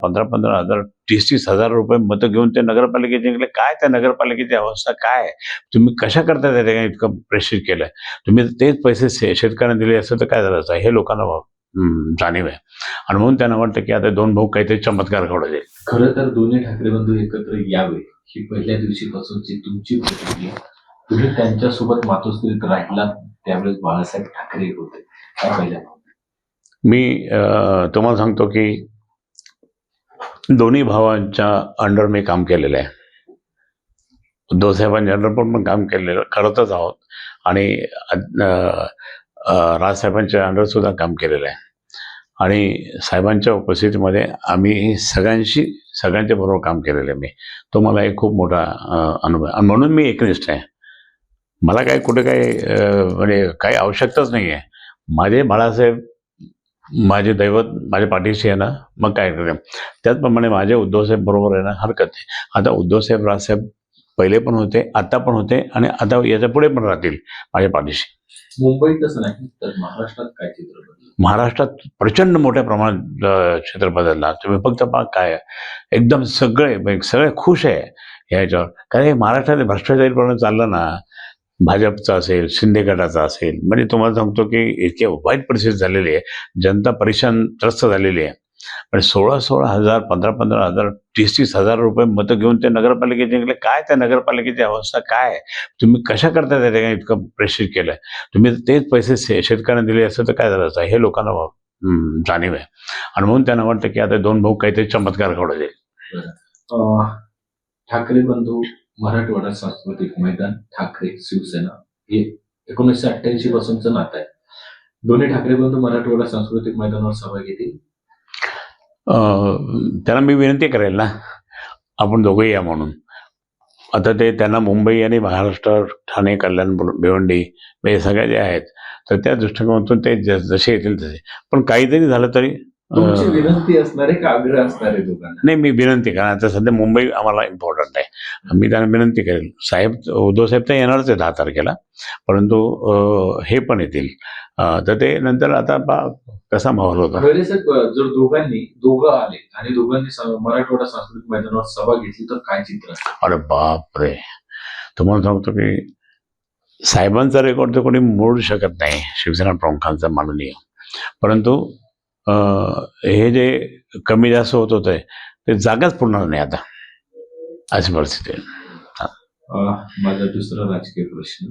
15,000 30,000 रुपये मतं घेऊन ते नगरपालिकेत जिंकले. काय त्या नगरपालिकेची अवस्था काय आहे? तुम्ही कशा करता त्या ठिकाणी इतकं प्रेशर केलंय? तुम्ही तेच पैसे शेतकऱ्यांना दिले असते तर काय झालं असतं? हे लोकांना जाणीव आहे. आणि म्हणून त्यांना वाटतं की आता दोन भाऊ काहीतरी चमत्कार घडू दे. खरं तर दोन्ही ठाकरे बंधू एकत्र यावे ही पहिल्या दिवशीपासूनची तुमची प्रतिक्रिया. तुम्ही त्यांच्यासोबत मातोश्रीत राहिलात त्यावेळेस बाळासाहेब ठाकरे होते, काय पहिल्या? मी तुम्हाला सांगतो की दोन्ही भावांच्या अंडर मी काम केलेलं आहे. उद्धव साहेबांच्या अंडर पण काम केलेलं करतच आहोत आणि राजसाहेबांच्या अंडर सुद्धा काम केलेलं आहे. आणि साहेबांच्या उपस्थितीमध्ये आम्ही सगळ्यांच्या बरोबर काम केलेलं आहे. तो मला एक खूप मोठा अनुभव आहे आणि म्हणून मी एकनिष्ठ आहे. मला काही कुठे काही म्हणजे काही आवश्यकताच नाही आहे. माझे बाळासाहेब माझे दैवत माझ्या पाठीशी आहे ना, मग काय करेन. त्याचप्रमाणे माझे उद्धवसाहेब बरोबर आहे ना, हरकत नाही. आता उद्धवसाहेब राजसाहेब पहिले पण होते, आता पण होते आणि आता याच्या पुढे पण राहतील माझ्या पाठीशी. मुंबईतच नाही तर महाराष्ट्रात काय चित्र बदललं? महाराष्ट्रात प्रचंड मोठ्या प्रमाणात क्षेत्र बदलला. तुम्ही फक्त पहा काय आहे, एकदम सगळे खुश आहे ह्याच्यावर. कारण हे महाराष्ट्रात भ्रष्टाचारीपणा चाललं ना, भाजपचा असेल, शिंदे गटाचा असेल, म्हणजे तुम्हाला सांगतो की इतके वाईट परिस्थिती झालेली आहे. जनता परेशान त्रस्त झालेली आहे. पण 16,000 15,000 30,000 रुपये मतं घेऊन ते नगरपालिकेत जिंकले. काय त्या नगरपालिकेची अवस्था काय आहे? तुम्ही कशा करता त्या ठिकाणी इतकं प्रेशर केलंय? तुम्ही तेच पैसे शेतकऱ्यांना दिले असते तर काय झालं असतं? हे लोकांना जाणीव आहे. आणि म्हणून त्यांना वाटतं की आता दोन भाऊ काहीतरी चमत्कार घडू दे. ठाकरे बंधू मराठवाडा सांस्कृतिक मैदान ठाकरे शिवसेना हे 1988 पासूनचं नातं आहे. दोन्ही ठाकरे बंधू मराठवाडा सांस्कृतिक मैदानावर सभा घेतील. त्यांना मी विनंती करेल ना, आपण दोघंही या म्हणून. आता ते त्यांना मुंबई आणि महाराष्ट्र, ठाणे, कल्याण, भिवंडी हे सगळे जे आहेत तर त्या दृष्टिकोनातून ते जसे येतील तसे. पण काहीतरी झालं तरी तुमची विनंती असणार आहे का आग्रह असणार आहे दोघांना? नाही, मी विनंती करेन. आता सध्या मुंबई आम्हाला इम्पॉर्टंट आहे. मी त्यांना विनंती करेल. उद्धव साहेब तर येणारच आहे 10 तारखेला, परंतु हे पण येतील. तर ते नंतर आता कसा माहोल होता. खरे साहेब, जर दोघं आले आणि दोघांनी मराठवाडा सांस्कृतिक मैदानावर सभा घेतली तर काय चित्र? अरे बाप रे, तुम्हाला सांगतो की साहेबांचा रेकॉर्ड तर कोणी मोडू शकत नाही, शिवसेना प्रमुखांचा माननीय. परंतु हे जे कमी जास्त होत होतंय ते जागाच पुरणार नाही आता, अशी परिस्थिती आहे. माझा दुसरा राजकीय प्रश्न,